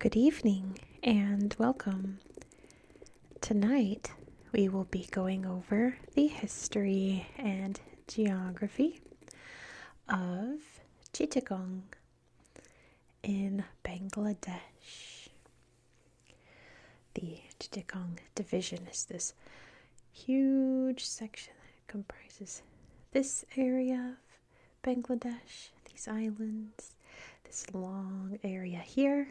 Good evening and welcome. Tonight we will be going over the history and geography of Chittagong in Bangladesh. The Chittagong division is this huge section that comprises this area of Bangladesh, these islands, this long area here,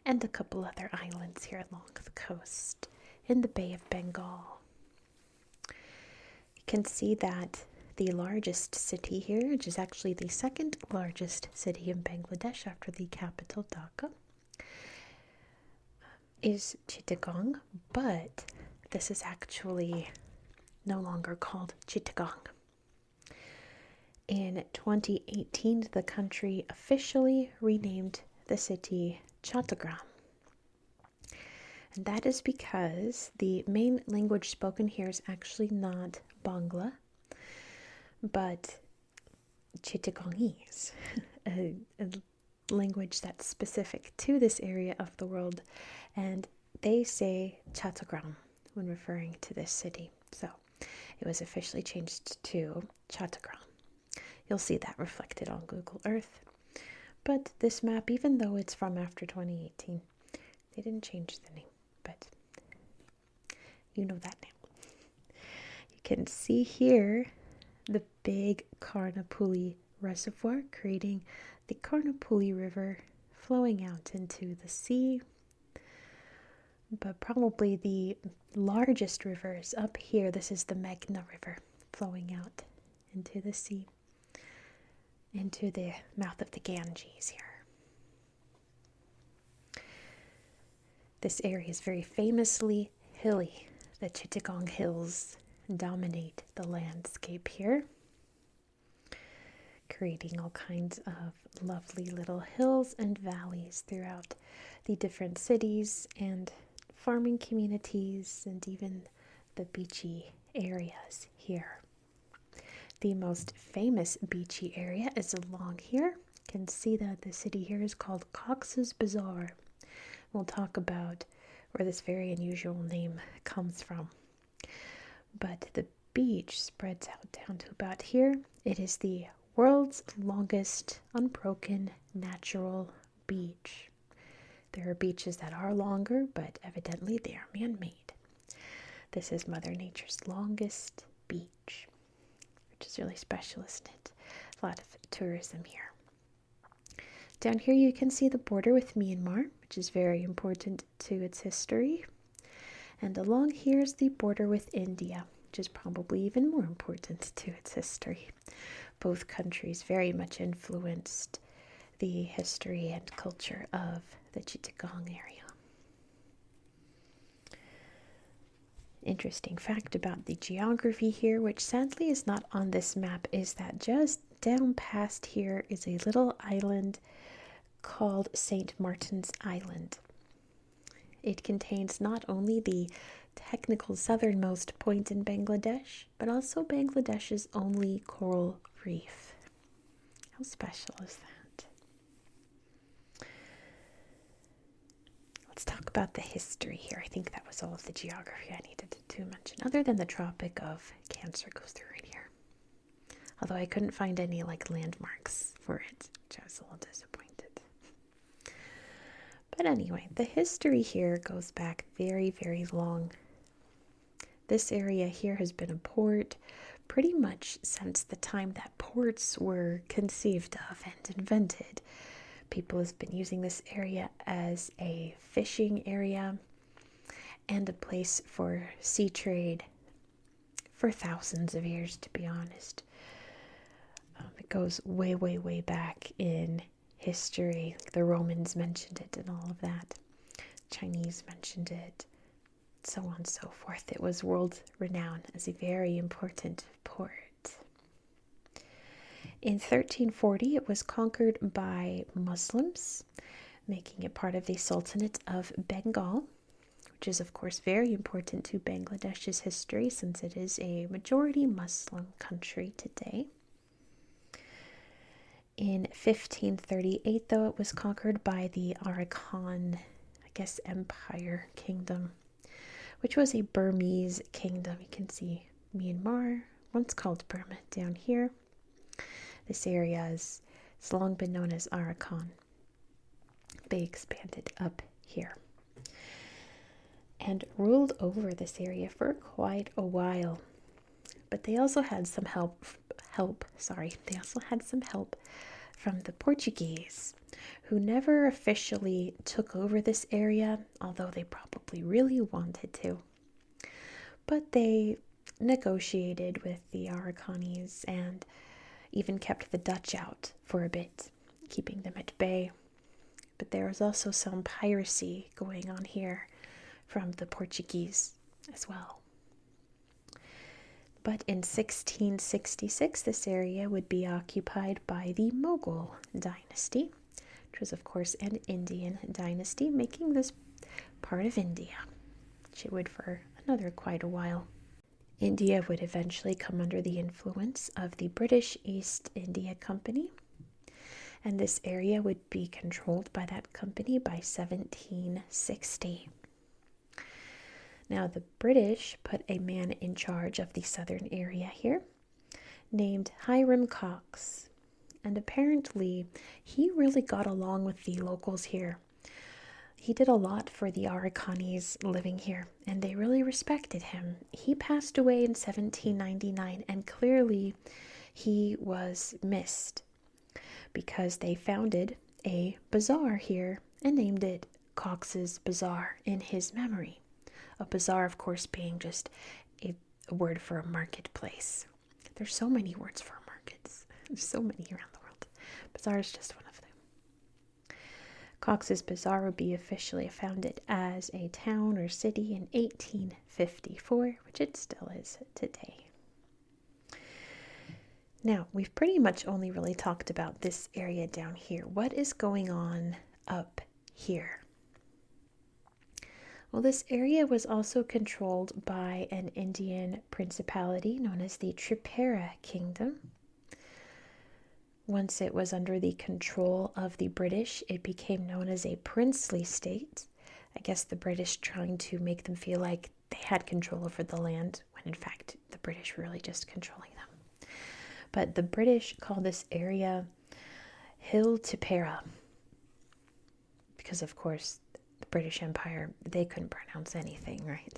and a couple other islands here along the coast in the Bay of Bengal. You can see that the largest city here, which is actually the second largest city in Bangladesh after the capital Dhaka, is Chittagong, but this is actually no longer called Chittagong. In 2018, the country officially renamed the city Chittagong. And that is because the main language spoken here is actually not Bangla, but Chittagongese, a language that's specific to this area of the world, and they say Chittagong when referring to this city. So it was officially changed to Chittagong. You'll see that reflected on Google Earth. But this map, even though it's from after 2018, they didn't change the name, but you know that now. You can see here the big Karnapuli Reservoir, creating the Karnapuli River flowing out into the sea. But probably the largest river is up here. This is the Meghna River flowing out into the sea, into the mouth of the Ganges here. This area is very famously hilly. The Chittagong Hills dominate the landscape here, creating all kinds of lovely little hills and valleys throughout the different cities and farming communities and even the beachy areas here. The most famous beachy area is along here. You can see that the city here is called Cox's Bazar. We'll talk about where this very unusual name comes from. But the beach spreads out down to about here. It is the world's longest unbroken natural beach. There are beaches that are longer, but evidently they are man-made. This is Mother Nature's longest beach, which is really special, isn't it? A lot of tourism here. Down here you can see the border with Myanmar, which is very important to its history. And along here is the border with India, which is probably even more important to its history. Both countries very much influenced the history and culture of the Chittagong area. Interesting fact about the geography here, which sadly is not on this map, is that just down past here is a little island called St. Martin's Island. It contains not only the technical southernmost point in Bangladesh, but also Bangladesh's only coral reef. How special is that? Let's talk about the history here. I think that was all of the geography I needed to mention, other than the Tropic of Cancer goes through right here. Although I couldn't find any landmarks for it, which I was a little disappointed. But anyway, the history here goes back very, very long. This area here has been a port pretty much since the time that ports were conceived of and invented. People have been using this area as a fishing area and a place for sea trade for thousands of years, to be honest. It goes way, way, way back in history. The Romans mentioned it and all of that. Chinese mentioned it, so on and so forth. It was world renowned as a very important port. In 1340, it was conquered by Muslims, making it part of the Sultanate of Bengal, which is, of course, very important to Bangladesh's history since it is a majority Muslim country today. In 1538, though, it was conquered by the Arakan, Empire Kingdom, which was a Burmese kingdom. You can see Myanmar, once called Burma, down here. This area has long been known as Arakan. They expanded up here and ruled over this area for quite a while. But they also had some help. They also had some help from the Portuguese, who never officially took over this area, although they probably really wanted to. But they negotiated with the Araucanis and even kept the Dutch out for a bit, keeping them at bay. But there was also some piracy going on here from the Portuguese as well. But in 1666, this area would be occupied by the Mughal dynasty, which was, of course, an Indian dynasty, making this part of India, which it would for another quite a while. India would eventually come under the influence of the British East India Company, and this area would be controlled by that company by 1760. Now, the British put a man in charge of the southern area here named Hiram Cox, and apparently he really got along with the locals here. He did a lot for the Araucanis living here, and they really respected him. He passed away in 1799, and clearly he was missed because they founded a bazaar here and named it Cox's Bazaar in his memory. A bazaar, of course, being just a word for a marketplace. There's so many words for markets. There's so many around the world. Bazaar is just one of them. Cox's Bazaar would be officially founded as a town or city in 1854, which it still is today. Now, we've pretty much only really talked about this area down here. What is going on up here? Well, this area was also controlled by an Indian principality known as the Tripura Kingdom. Once it was under the control of the British, it became known as a princely state. I guess the British trying to make them feel like they had control over the land, when in fact the British were really just controlling them. But the British called this area Hill Tipperah, because of course the British Empire, they couldn't pronounce anything, right?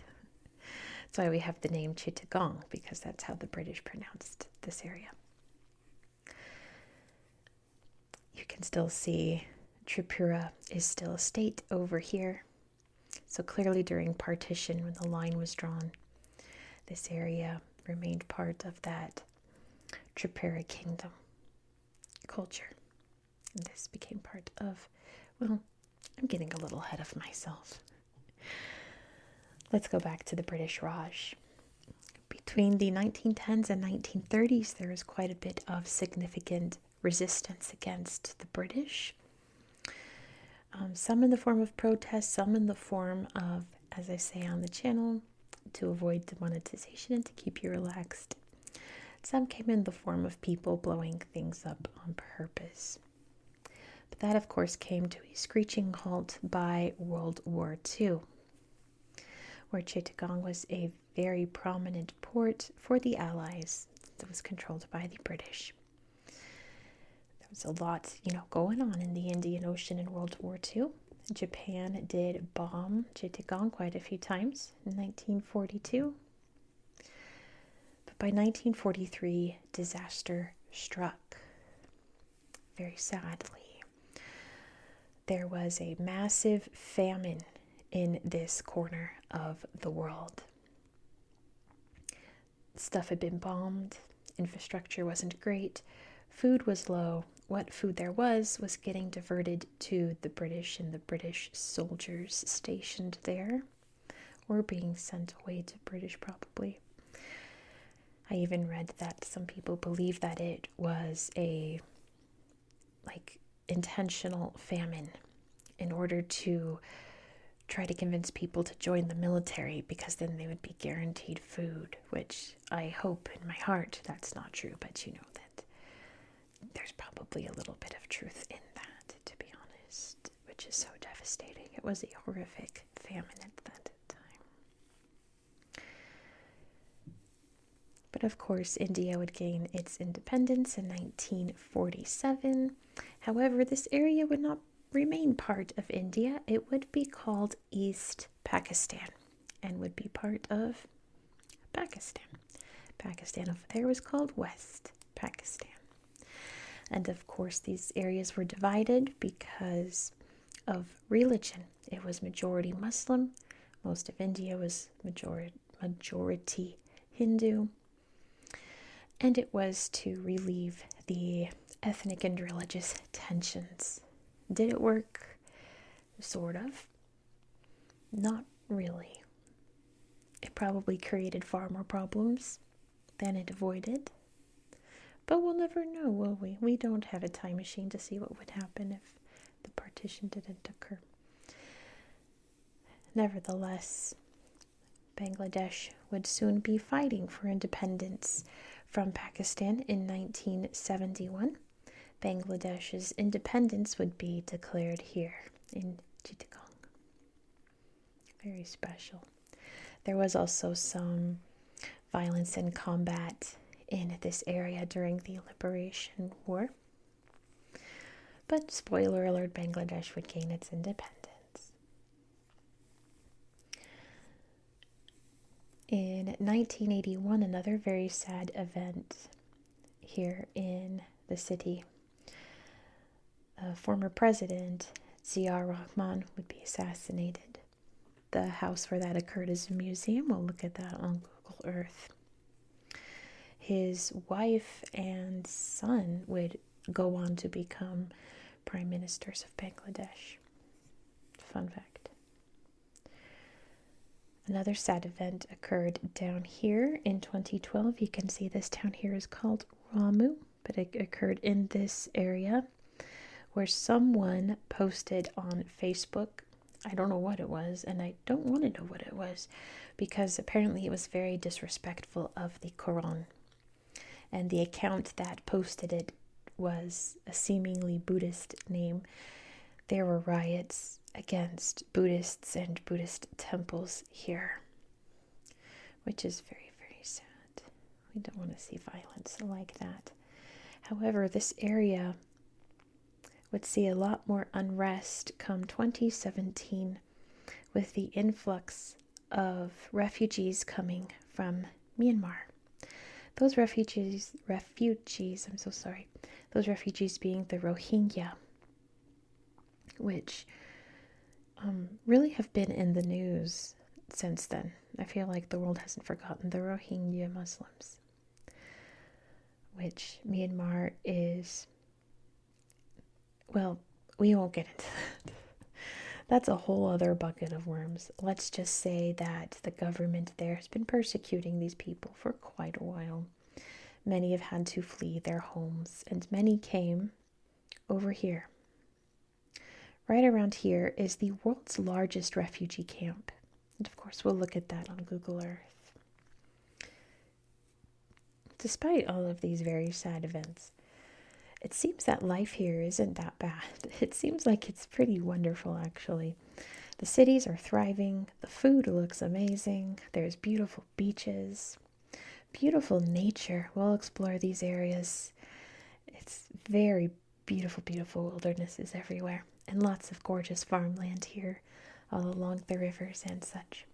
That's why we have the name Chittagong, because that's how the British pronounced this area. You can still see Tripura is still a state over here. So clearly during partition, when the line was drawn, this area remained part of that Tripura Kingdom culture. And this became part of, well, I'm getting a little ahead of myself. Let's go back to the British Raj. Between the 1910s and 1930s, there was quite a bit of significant resistance against the British. Some in the form of protests, some in the form of, as I say on the channel, to avoid demonetization and to keep you relaxed. Some came in the form of people blowing things up on purpose. But that, of course, came to a screeching halt by World War II, where Chittagong was a very prominent port for the Allies that was controlled by the British. There was a lot, going on in the Indian Ocean in World War II. Japan did bomb Chittagong quite a few times in 1942. But by 1943, disaster struck. Very sadly. There was a massive famine in this corner of the world. Stuff had been bombed, infrastructure wasn't great, food was low. What food there was getting diverted to the British, and the British soldiers stationed there were being sent away to British probably. I even read that some people believe that it was a intentional famine in order to try to convince people to join the military, because then they would be guaranteed food, which I hope in my heart that's not true, but that there's probably a little bit of truth in that, to be honest, which is so devastating. It was a horrific famine at that time. But of course, India would gain its independence in 1947. However, this area would not remain part of India. It would be called East Pakistan and would be part of Pakistan. Pakistan over there was called West Pakistan. And of course, these areas were divided because of religion. It was majority Muslim. Most of India was majority Hindu. And it was to relieve the ethnic and religious tensions. Did it work? Sort of. Not really. It probably created far more problems than it avoided. But we'll never know, will we? We don't have a time machine to see what would happen if the partition didn't occur. Nevertheless, Bangladesh would soon be fighting for independence from Pakistan in 1971. Bangladesh's independence would be declared here in Chittagong. Very special. There was also some violence and combat in this area during the Liberation War. But spoiler alert, Bangladesh would gain its independence. In 1981, another very sad event here in the city. Former President Ziaur Rahman would be assassinated. The house where that occurred is a museum. We'll look at that on Google Earth. His wife and son would go on to become prime ministers of Bangladesh. Fun fact. Another sad event occurred down here in 2012. You can see this town here is called Ramu, but it occurred in this area where someone posted on Facebook. I don't know what it was, and I don't want to know what it was, because apparently it was very disrespectful of the Quran. And the account that posted it was a seemingly Buddhist name. There were riots against Buddhists and Buddhist temples here, which is very, very sad. We don't want to see violence like that. However, this area would see a lot more unrest come 2017 with the influx of refugees coming from Myanmar. Those refugees, those refugees being the Rohingya, which really have been in the news since then. I feel like the world hasn't forgotten the Rohingya Muslims, which Myanmar is, well, we won't get into that. That's a whole other bucket of worms. Let's just say that the government there has been persecuting these people for quite a while. Many have had to flee their homes, and many came over here. Right around here is the world's largest refugee camp. And of course, we'll look at that on Google Earth. Despite all of these very sad events, it seems that life here isn't that bad. It seems like it's pretty wonderful, actually. The cities are thriving. The food looks amazing. There's beautiful beaches, beautiful nature. We'll explore these areas. It's very beautiful, beautiful wildernesses everywhere, and lots of gorgeous farmland here all along the rivers and such.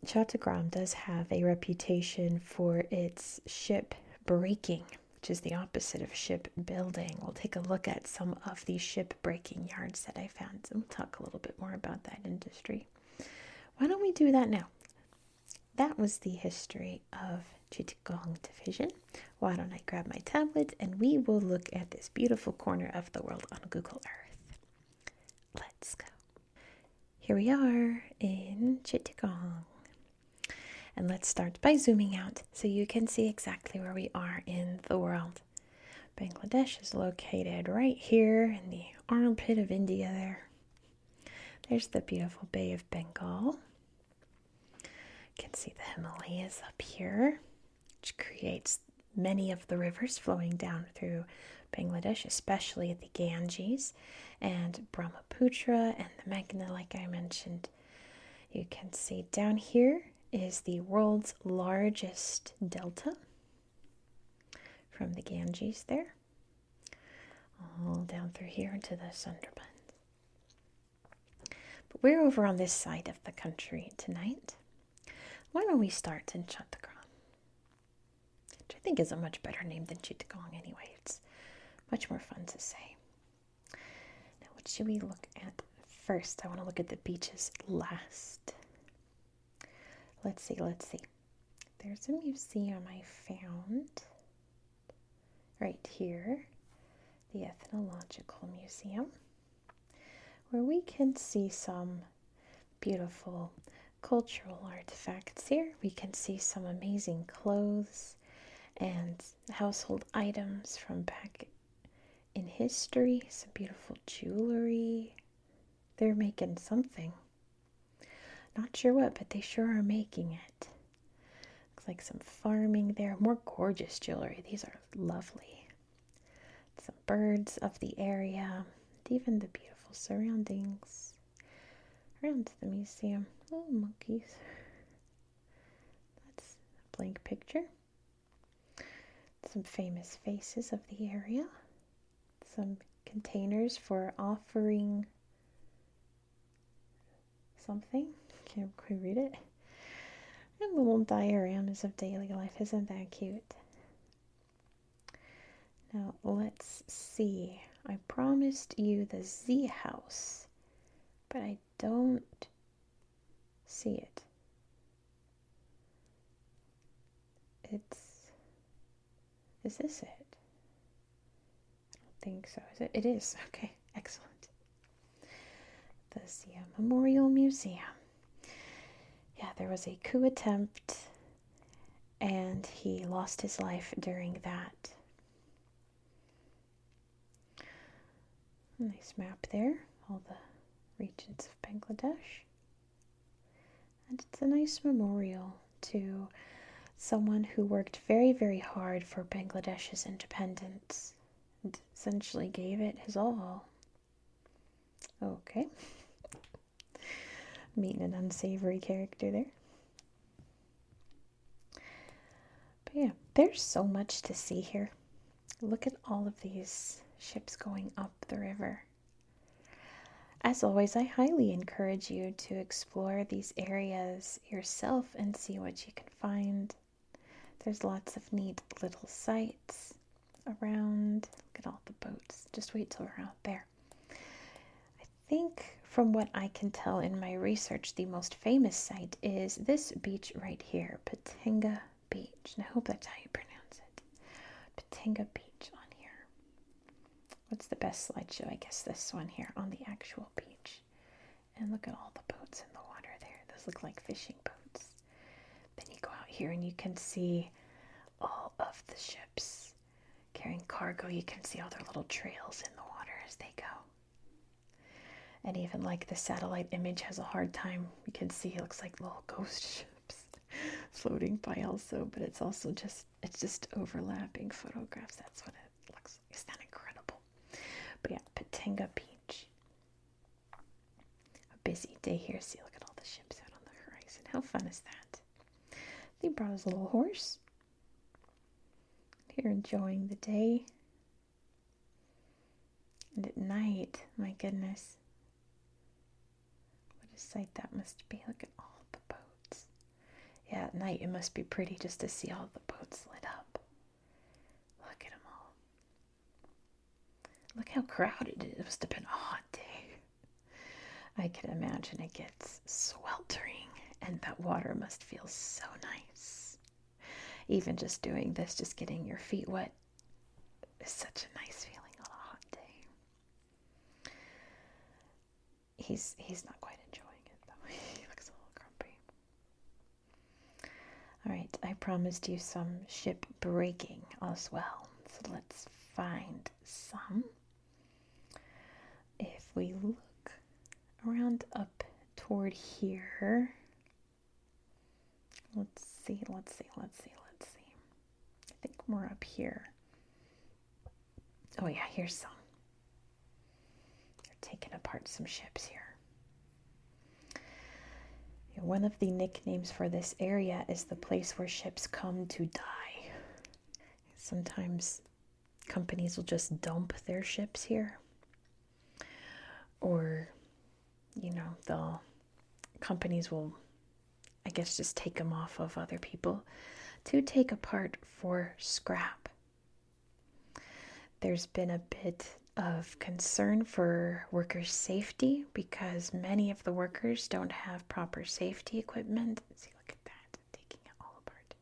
Chittagong does have a reputation for its ship breaking, which is the opposite of ship building. We'll take a look at some of the ship breaking yards that I found, and we'll talk a little bit more about that industry. Why don't we do that now? That was the history of Chittagong Division. Why don't I grab my tablet and we will look at this beautiful corner of the world on Google Earth. Let's go. Here we are in Chittagong. And let's start by zooming out so you can see exactly where we are in the world. Bangladesh is located right here in the armpit of India there. There's the beautiful Bay of Bengal. You can see the Himalayas up here. which creates many of the rivers flowing down through Bangladesh, especially the Ganges and Brahmaputra and the Meghna, like I mentioned. You can see down here is the world's largest delta from the Ganges there, all down through here into the Sundarbans. But we're over on this side of the country tonight. Why don't we start in Chittagong, which I think is a much better name than Chittagong anyway. It's much more fun to say. Now, what should we look at first? I want to look at the beaches last. Let's see. There's a museum I found right here, the Ethnological Museum, where we can see some beautiful cultural artifacts here. We can see some amazing clothes and household items from back in history, some beautiful jewelry. They're making something. Not sure what, but they sure are making it. Looks like some farming there. More gorgeous jewelry. These are lovely. Some birds of the area, and even the beautiful surroundings around the museum. Oh, monkeys. That's a blank picture. Some famous faces of the area. Some containers for offering something. Can't quite read it. And little dioramas of daily life. Isn't that cute? Now, let's see. I promised you the Z house, but I don't see it. Is this it? I don't think so. Is it? It is. Okay, excellent. The Zia Memorial Museum. Yeah, there was a coup attempt, and he lost his life during that. Nice map there, all the regions of Bangladesh. And it's a nice memorial to someone who worked very, very hard for Bangladesh's independence and essentially gave it his all. Okay. Meeting an unsavory character there. But yeah, there's so much to see here. Look at all of these ships going up the river. As always, I highly encourage you to explore these areas yourself and see what you can find. There's lots of neat little sites around. Look at all the boats. Just wait till we're out there. I think from what I can tell in my research, the most famous site is this beach right here, Patenga Beach. And I hope that's how you pronounce it. Patenga Beach on here. What's the best slideshow? I guess this one here on the actual beach. And look at all the boats in the water there. Those look like fishing boats. Then you go out here and you can see all of the ships carrying cargo. You can see all their little trails in the water as they go. And even like the satellite image has a hard time. You can see it looks like little ghost ships floating by also, but it's also just overlapping photographs. That's what it looks like. Isn't that incredible? But yeah, Patenga Beach. A busy day here. See, look at all the ships out on the horizon. How fun is that? He brought his little horse. Here enjoying the day. And at night, my goodness. What a sight that must be. Look at all the boats. Yeah, at night it must be pretty just to see all the boats lit up. Look at them all. Look how crowded it must have been a hot day. I can imagine it gets sweltering, and that water must feel so nice. Even just doing this, just getting your feet wet, is such a nice feeling on a hot day. He's not quite enjoying it, though. He looks a little grumpy. All right, I promised you some ship breaking as well, so let's find some. If we look around up toward here, let's see. more up here. Oh yeah, here's some. They're taking apart some ships here. One of the nicknames for this area is the place where ships come to die. Sometimes companies will just dump their ships here. Or, companies will, I guess, just take them off of other people to take apart for scrap. There's been a bit of concern for workers' safety because many of the workers don't have proper safety equipment. See, look at that, taking it all apart.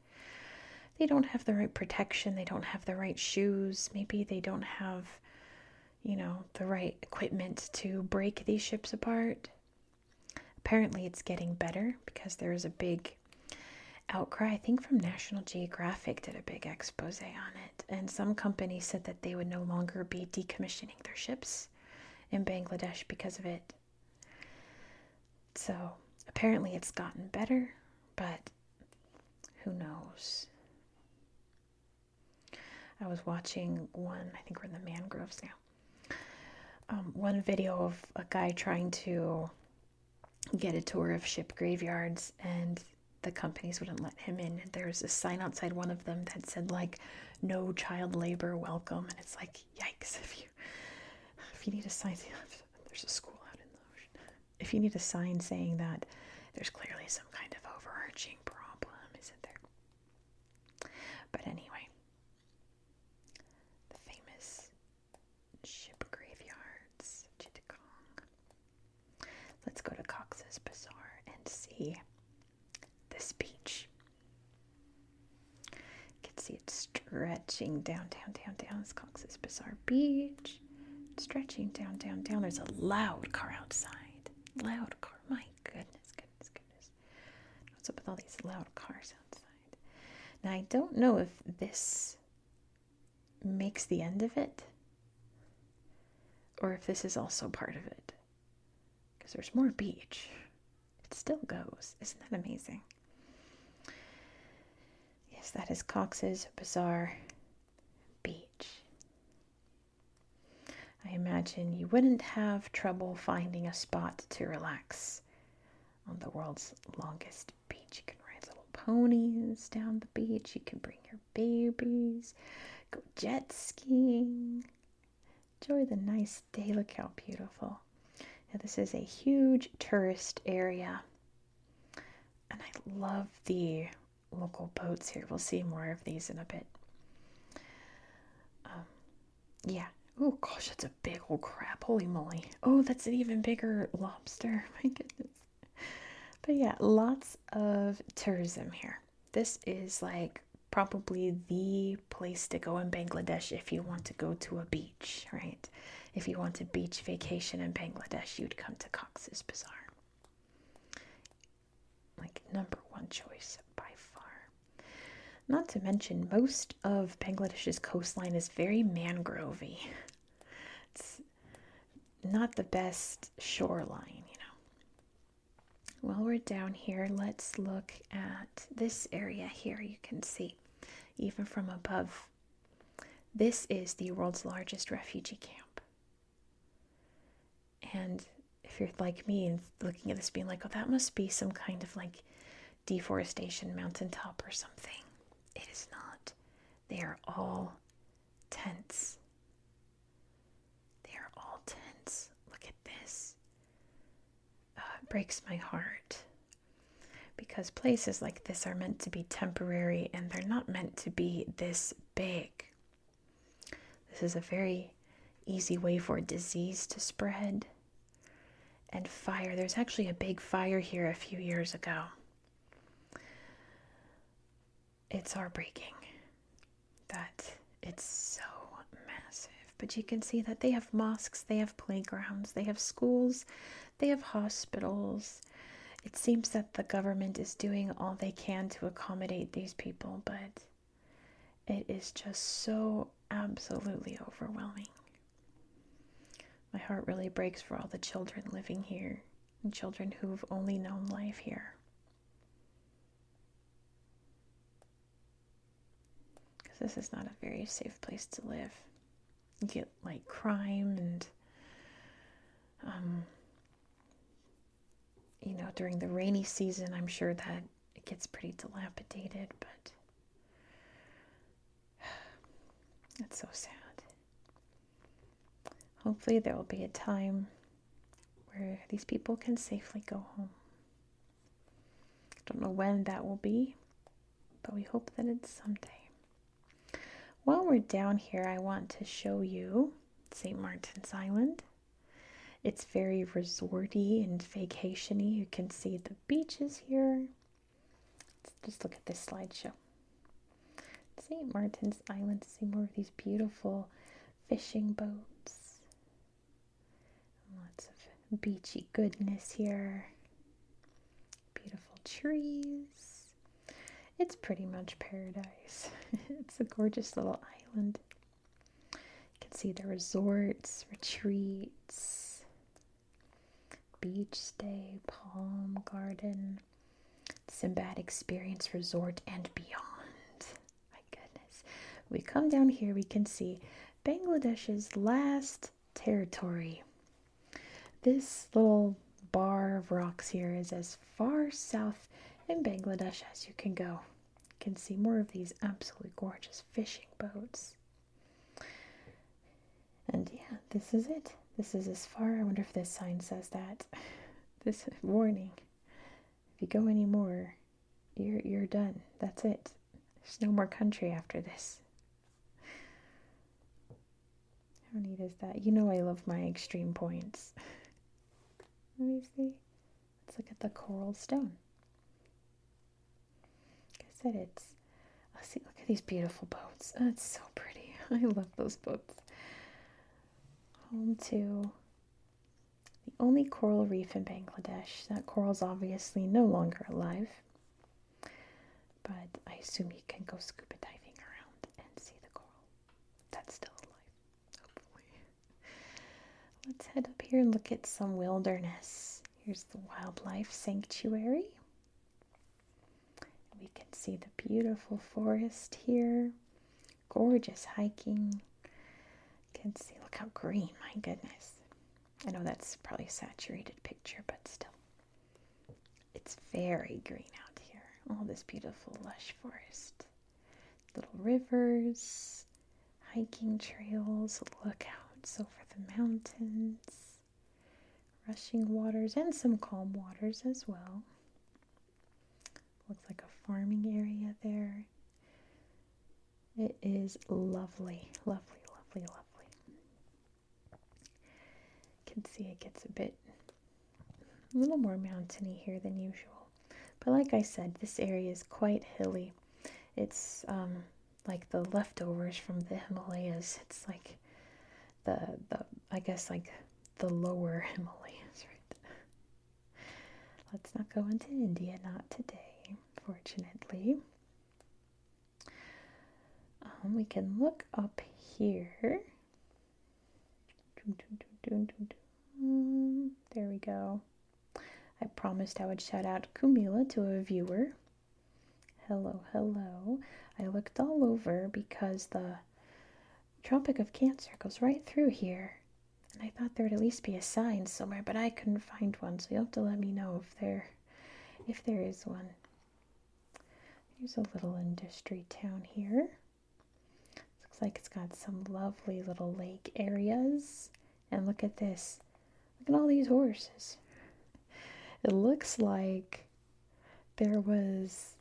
They don't have the right protection, they don't have the right shoes, maybe they don't have, the right equipment to break these ships apart. Apparently it's getting better because there is a big outcry. I think from National Geographic did a big expose on it, and some companies said that they would no longer be decommissioning their ships in Bangladesh because of it. So apparently it's gotten better, but who knows? I was watching one, I think we're in the mangroves now, one video of a guy trying to get a tour of ship graveyards, and the companies wouldn't let him in. There was a sign outside one of them that said, like, no child labor welcome, and it's like, yikes. If you need a sign, there's a school out in the ocean. If you need a sign saying that, there's clearly some kind of overarching problem, isn't there? But anyway, the famous ship graveyards, Chittagong. Let's go to Cox's Bazaar and see this beach. You can see it stretching down. It's Cox's Bazaar Beach. Stretching down. There's a loud car outside. Loud car. My goodness. What's up with all these loud cars outside? Now, I don't know if this makes the end of it or if this is also part of it. Because there's more beach. It still goes. Isn't that amazing? Yes, that is Cox's Bazaar Beach. I imagine you wouldn't have trouble finding a spot to relax on the world's longest beach. You can ride little ponies down the beach. You can bring your babies, go jet skiing, enjoy the nice day. Look how beautiful. Now, this is a huge tourist area, and I love the local boats here. We'll see more of these in a bit. Yeah. Oh gosh, that's a big old crab. Holy moly. Oh, that's an even bigger lobster. My goodness. But yeah, lots of tourism here. This is like probably the place to go in Bangladesh if you want to go to a beach, right? If you want a beach vacation in Bangladesh, you'd come to Cox's Bazaar. Like number one choice by far. Not to mention, most of Bangladesh's coastline is very mangrovey. It's not the best shoreline, While we're down here, let's look at this area here. You can see, even from above, this is the world's largest refugee camp. And if you're like me and looking at this being like, oh, that must be some kind of like deforestation mountaintop or something. It is not. They are all tents. They are all tents. Look at this. It breaks my heart. Because places like this are meant to be temporary and they're not meant to be this big. This is a very easy way for disease to spread. And fire. There's actually a big fire here a few years ago. It's heartbreaking that it's so massive. But you can see that they have mosques, they have playgrounds, they have schools, they have hospitals. It seems that the government is doing all they can to accommodate these people, but it is just so absolutely overwhelming. My heart really breaks for all the children living here and children who've only known life here. This is not a very safe place to live. You get like crime and, during the rainy season, I'm sure that it gets pretty dilapidated, but it's so sad. Hopefully there will be a time where these people can safely go home. I don't know when that will be, but we hope that it's someday. While we're down here, I want to show you St. Martin's Island. It's very resorty and vacation-y. You can see the beaches here. Let's just look at this slideshow. St. Martin's Island, to see more of these beautiful fishing boats. Lots of beachy goodness here. Beautiful trees. It's pretty much paradise. It's a gorgeous little island. You can see the resorts, retreats, beach stay, palm garden, Simbad Experience Resort, and beyond. My goodness. We come down here, we can see Bangladesh's last territory. This little bar of rocks here is as far south in Bangladesh as you can go. You can see more of these absolutely gorgeous fishing boats. And yeah, this is it. This is as far. I wonder if this sign says that. This warning. If you go any more, you're done. That's it. There's no more country after this. How neat is that? You know I love my extreme points. Let me see. Let's look at the coral stone. Like I said, see, look at these beautiful boats. Oh, it's so pretty. I love those boats. Home to the only coral reef in Bangladesh. That coral's obviously no longer alive, but I assume you can go scuba diving around and see the coral. That's still alive, hopefully. Let's head up here and look at some wilderness. Here's the wildlife sanctuary. We can see the beautiful forest here. Gorgeous hiking. You can see, look how green, my goodness. I know that's probably a saturated picture, but still. It's very green out here. All this beautiful lush forest. Little rivers, hiking trails, lookouts over the mountains, rushing waters, and some calm waters as well. Looks like a farming area there. It is lovely, lovely, lovely, lovely. You can see it gets a little more mountainy here than usual. But like I said, this area is quite hilly. It's like the leftovers from the Himalayas. It's like I guess like the lower Himalayas, right? Let's not go into India, not today, fortunately. We can look up here. There we go. I promised I would shout out Kumila to a viewer. Hello, hello. I looked all over because the Tropic of Cancer goes right through here. And I thought there would at least be a sign somewhere, but I couldn't find one, so you'll have to let me know if there is one. Here's a little industry town here. Looks like it's got some lovely little lake areas. And look at this. Look at all these horses. It looks like there was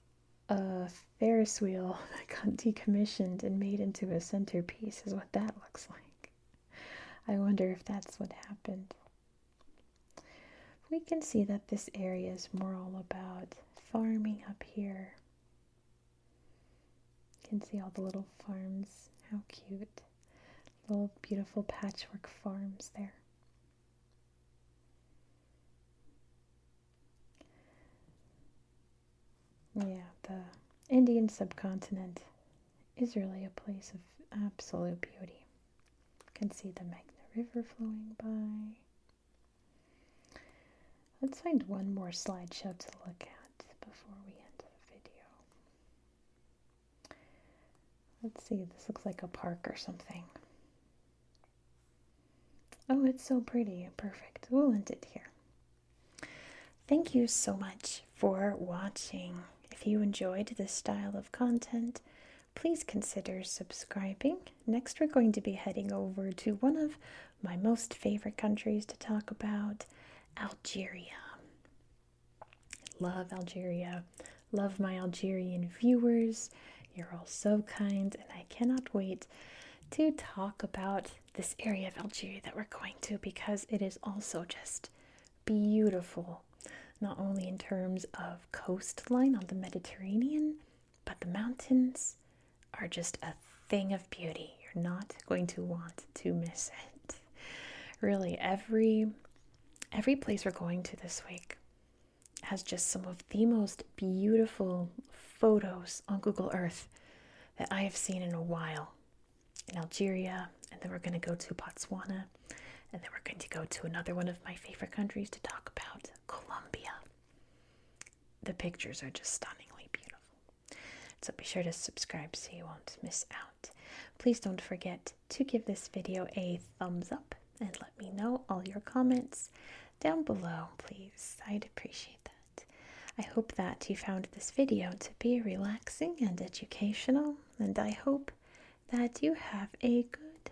a Ferris wheel that got decommissioned and made into a centerpiece, is what that looks like. I wonder if that's what happened. We can see that this area is more all about farming up here. You can see all the little farms. How cute. Little beautiful patchwork farms there. Yeah, the Indian subcontinent is really a place of absolute beauty. You can see the Meghna River flowing by. Let's find one more slideshow to look at before we end the video. Let's see, this looks like a park or something. Oh, it's so pretty. Perfect. We'll end it here. Thank you so much for watching. If you enjoyed this style of content, please consider subscribing. Next, we're going to be heading over to one of my most favorite countries to talk about, Algeria. Love Algeria. Love my Algerian viewers. You're all so kind, and I cannot wait to talk about this area of Algeria that we're going to, because it is also just beautiful, not only in terms of coastline on the Mediterranean, but the mountains are just a thing of beauty. You're not going to want to miss it. Really, every place we're going to this week has just some of the most beautiful photos on Google Earth that I have seen in a while. In Algeria, and then we're going to go to Botswana, and then we're going to go to another one of my favorite countries to talk about, Colombia. The pictures are just stunningly beautiful. So be sure to subscribe so you won't miss out. Please don't forget to give this video a thumbs up and let me know all your comments down below, please. I'd appreciate that. I hope that you found this video to be relaxing and educational, and I hope that you have a good